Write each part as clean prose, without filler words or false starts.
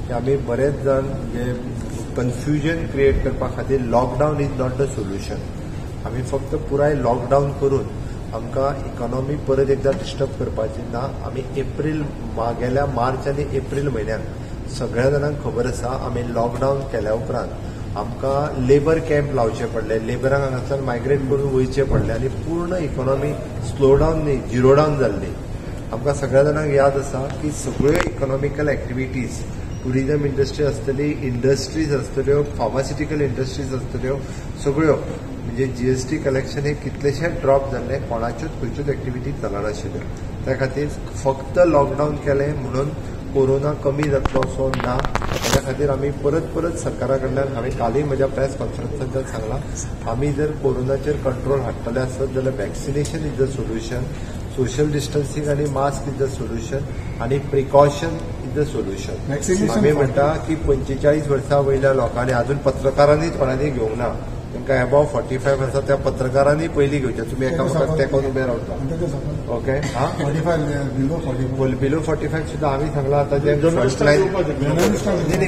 की आमी बरेच जाण जे कन्फ्युजन क्रिएट करपा खातीर lockdown is not the solution. आमी फक्त पुराय लॉकडावन करून आमकां इकॉनॉमी परत एकदा डिस्टर्ब करपाची ना. आमी एप्रील गेल्या मार्च आनी एप्रील म्हयन्याक सगळ्या जाणांक खबर आसा आमी लॉकडावन केल्या उपरांत आमकां लेबर कॅम्प लावचे पडले, लेबरांक हांगासर मायग्रेट करून वयचे पडले आनी पूर्ण इकॉनॉमी स्लो डावन न्ही झिरो डावन जाल्ली. आमकां सगळ्या जाणांक याद आसा की सगळ्यो इकॉनॉमिकल एक्टिविटीज, टुरिजम इंडस्ट्री आसतली, इंडस्ट्रीज आसतल्यो, फार्मास्युटिकल इंडस्ट्रीज आसतल्यो, सगळ्यो म्हणजे जीएसटी कलेक्शन हे कितलेशेच ड्रॉप जाल्ले, कोणाच्योच खंयच्योच एक्टिविटी चलनाशिल्ल्यो. त्या खातीर फक्त लॉकडावन केलें म्हणून कोरोना कमी जातलो असो ना. त्या खातीर आमी परत परत सरकारा कडल्यान हांवें कालय म्हज्या प्रेस कॉन्फरन्सांत सांगलां, आमी जर कोरोनाचेर कंट्रोल हाडटले आसत जाल्यार vaccination is the solution, social distancing आणि मास्क इज द सोल्युशन आणि प्रिकॉशन इज द सोल्युशन. आमी म्हणटा की 45 वर्सां वयल्या लोकांनी अजून पत्रकारांनी कोणानी घेवंक ना. तांकां अबाव 45 आसा त्या पत्रकारांनी पयलीं घेवचें. तुमी एकामेकाक तेंकोन उबे रावता. ओके, बिलो 45 सुद्धा आमी सांगला आता जे frontline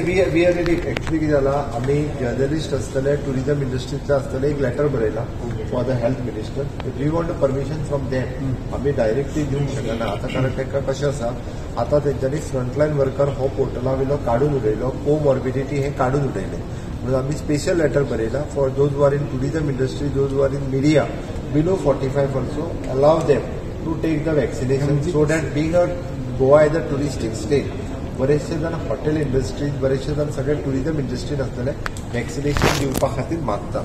we are ready. Actually कितें जालां, आमी जर्नलिस्ट आसतले, टुरिजम इंडस्ट्रीतले आसतले, एक लेटर बरयला for the health minister. We want a permission from them. आमी डायरेक्टली दिवंक शकना आता, कारण तांकां कशें आसा आता तेंच्यांनी फ्रंटलायन वर्कर हो पोर्टला वयलो काडून उडयलो, कोमॉर्बिडिटी हे काडून उडयले. म्हणून आमी स्पेशल लेटर बरयला for those were in tourism industry, those were in media below 45 also allow them to take the vaccination so that being a Goa as a touristic state बरेचसे जाण हॉटेल इंडस्ट्रीज, बरेचसे जाण सगळे टुरिजम इंडस्ट्रीन आसतले vaccination दिवपा खातीर मागता.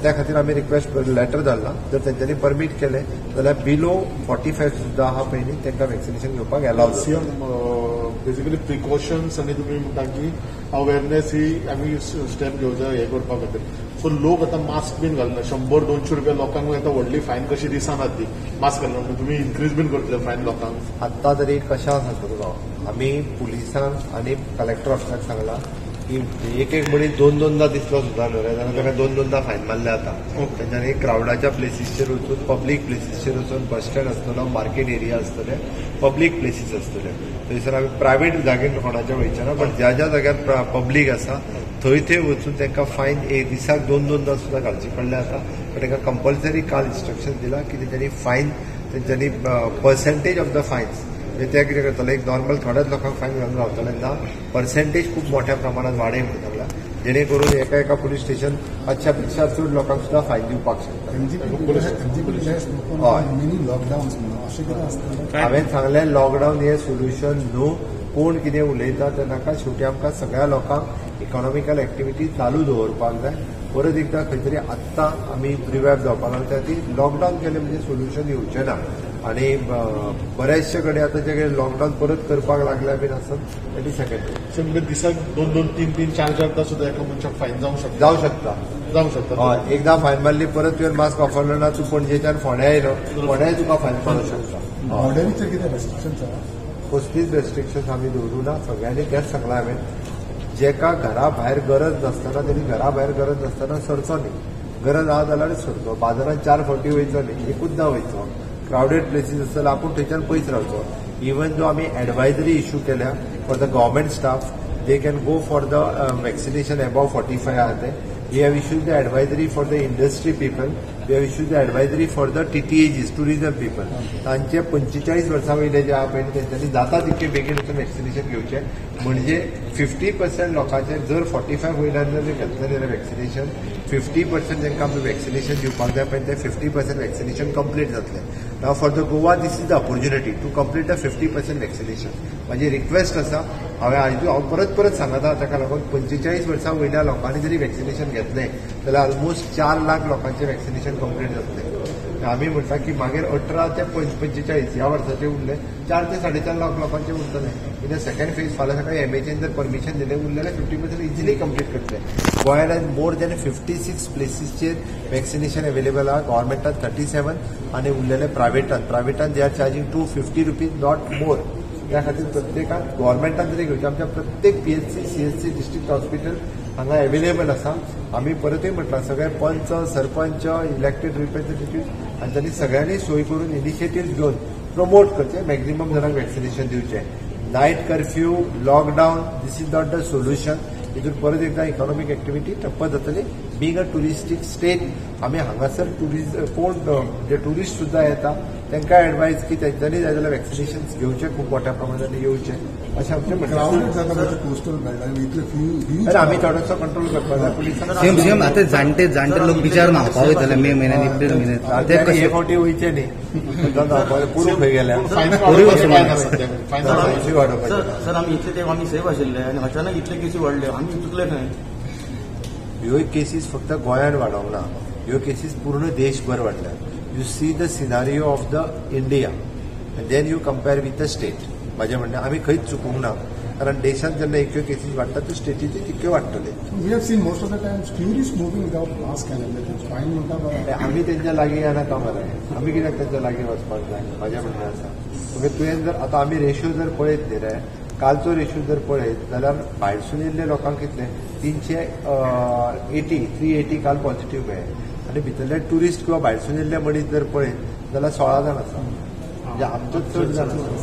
त्या खातीर आमी रिक्वेस्ट लेटर धाडला. जर तेंच्यांनी परमीट केले जाल्यार बिलो 45 सुद्धा आहा पयलीं तांकां वॅक्सिनेशन घेवपाक अलाव. बेसिकली प्रिकॉशन्स आनी तुमी म्हणटा की अवेरनेस ही आमी स्टेप घेवचो हे करपा खातीर. सो लोक आतां मास्क बीन घालना, 100-200 रुपया लोकांक आतां व्हडली फायन कशी दिसना ती मास्क घालना. तुमी इन्क्रीज बीन करतले फायन लोकांक? आत्तां तरी कशें आसा तुका, आमी पुलिसांक आनी कलेक्टर ऑफिसाक सांगला की एक मनीस 2-2दा दिसलो सुद्धा न्हू रे जाल्यार ताका 2-2दा फायन मारले आतां. तेंच्यांनी क्रावडाच्या प्लेसीसचेर वचून, पब्लीक प्लेसीसचेर वचून, बस स्टँड आसतलो, मार्केट एरिया आसतले, पब्लीक प्लेसीस आसतले, थंयसर आमी प्रायवेट जागेर कोणाच्या वयचे ना, बट ज्या ज्या जाग्यार पब्लीक आसा थंय वचून तांकां फायन एक दिसाक 2-2दा सुद्धा घालची पडले आतां. बट तांकां कंपल्सरी काल इन्स्ट्रक्शन दिला की तेंच्यांनी फायन, तेंच्यांनी पर्सेंटेज ऑफ द फायन्स म्हणजे ते कितें करतले, एक नॉर्मल थोड्याच लोकांक फायन घालून रावतले ना, पर्सेंटेज खूब मोठ्या प्रमाणात वाडय म्हणून सांगला, जेणे करून एका पुलीस स्टेशन 500-पेक्षा चड लोकांक सुद्धा फायन दिवपाक शकता. हांवें सांगलें लॉकडावन हे सोल्युशन न्हू. कोण कितें उलयता ते नाका, शेवटी आमकां सगळ्या लोकांक इकॉनॉमिकल एक्टिविटी चालू दवरपाक जाय. परत एकदा खंय तरी आत्तां आमी रिवायव जावपाक लागता ती लॉकडावन केलें म्हणजे सोल्युशन येवचें ना. आणि बऱ्याचशे कडेन आतां जे लॉकडावन परत करपाक लागल्या बीन आसत दॅट इज सेकंडरी. म्हणजे दिसाक 2-2, 3-3, 4-4दा सुद्धा एका मनशाक फायन जावंक शकता. एकदा फायन मारली परत तुवें मास्क वापरलो ना, तूं पणजेच्यान फोंड्या येयलो, फोंड्याय तुका फायन पडूंक शकता. कसलीच रेस्ट्रिक्शन्स आमी दवरूं ना. सगळ्यांनी तेच सांगलां हांवें, जेका घरा भायर गरज नासतना तेणी घरा भायर गरज नासतना सरचो न्ही. गरज आहा जाल्यार सरचो. बाजारांत 4 फावटी वयचो न्ही, एकूचदा वयचो. क्रावडेड प्लेसीस आसतले आपूण थंयच्यान पयस रावचो. इवन जो आमी एडवायजरी इश्यू केल्या for the government staff, they can go for the vaccination above 45 आहा ते. We have issued the advisory for the industry people, we have issued the advisory for the TTAGs, tourism people. तांचे 45 वर्सां वयले जे आहा पळय तेंच्यांनी जाता तितके बेगीन वचून वॅक्सिनेशन घेवचें. म्हणजे 50% लोकांचे जर 45 वयल्यान जर घेतले जाल्यार वॅक्सिनेशन 50% जेंकां आमी वॅक्सिनेशन दिवपाक जाय पळय ते 50% वॅक्सिनेशन कंप्लीट जातलें. Now for the Goa this is the opportunity to complete the 50% vaccination. म्हाजी रिक्वेस्ट आसा, हांव परत सांगता ताका लागून 45 वर्सां वयल्या लोकांनी जरी वॅक्सिनेशन घेतलें जाल्यार ऑलमोस्ट 4 लाख लोकांचें वॅक्सिनेशन कंप्लीट जातलें. आमी म्हणटा की मागीर 18 ते 45 ह्या वर्साचे उरले 4 ते 4.5 लाख लोकांचे उरतले. इन सेकंड फेज फाल्यां सकाळीं MHAन जर परमिशन दिलें उरलेले 50% इजिली कंप्लीट करतले. गोंयांत मोर दॅन 56 प्लेसीसचेर वॅक्सिनेशन अवेलेबल आहा. गव्हर्मेंटान 37 आनी उरलेले प्रायवेटान they are charging 250 rupees not more. त्या खातीर प्रत्येकान गव्हर्मेंटान जरी घेवचें, आमच्या प्रत्येक PHC, CHC, डिस्ट्रिक्ट हॉस्पिटल हांगा अवेलेबल आसा. आमी परतूय म्हटलां सगळे पंच, सरपंच, इलेक्टेड रिप्रेझेंटेटिव्ह हांच्यांनी सगळ्यांनी सोय करून इनिशिएटिव्ह घेवन प्रमोट करचे, मॅक्झिमम जाणांक वॅक्सिनेशन दिवचें. Night curfew, lockdown, this is not the solution. हितून परत एकदा इकॉनॉमिक एक्टिव्हिटी ठप्प जातली. बींग अ टुरिस्टीक स्टेट आमी हांगासर कोण जे टुरिस्ट सुद्धा येतात तांकां एडवायज की तेंच्यांनी जाय जाल्यार वॅक्सिनेशन घेवचे, खूप मोठ्या प्रमाणात येवचे अशें आमचें म्हणणें. आमी थोडोसो कंट्रोल करपाक जाय. पुलिसांक सीएम आता जाणटे लोक बिचार न्हांवपाक वयतले मे म्हयन्यात एप्रील म्हयन्यात ते हे फावटी वयचे न्ही. पुरू खंय गेल्या फायन वाडोवपाची. सर आमी इतले तेंप आमी सेफ आशिल्ले आनी अचानक इतले केसी वाडले, आमी चुकले खंय? ह्यो केसीस फक्त गोंयांत वाडोवंक ना, ह्यो केसीस पूर्ण देशभर वाडल्यात. You see the scenario of the India and then you compare with the state. माझे म्हणणें आमी खंयच चुकूंक ना, कारण देशांत जेन्ना एक्यो केसीस वाडटात त्यो स्टेटीचे तितक्यो वाडटले. We have seen most of the times tourists moving without mask and everything. Fine म्हणटा आमी तेंच्या लागीं येनाका मरे, आमी कित्याक तेंच्या लागीं वचपाक जाय म्हाजें म्हणणें आसा. तुवें जर आतां आमी रेशो जर पळयत न्ही रे, कालचो रेशो जर पळयत जाल्यार भायरसून येयल्ले लोकांक कितले 380 काल पॉझिटिव्ह मेळ्ळे आनी भितरले ट्युरिस्ट किंवा भायरसून येयल्ले मनीस जर पळयत जाल्यार 16 जाण आसा. म्हणजे आमचोच चड जाण आसा.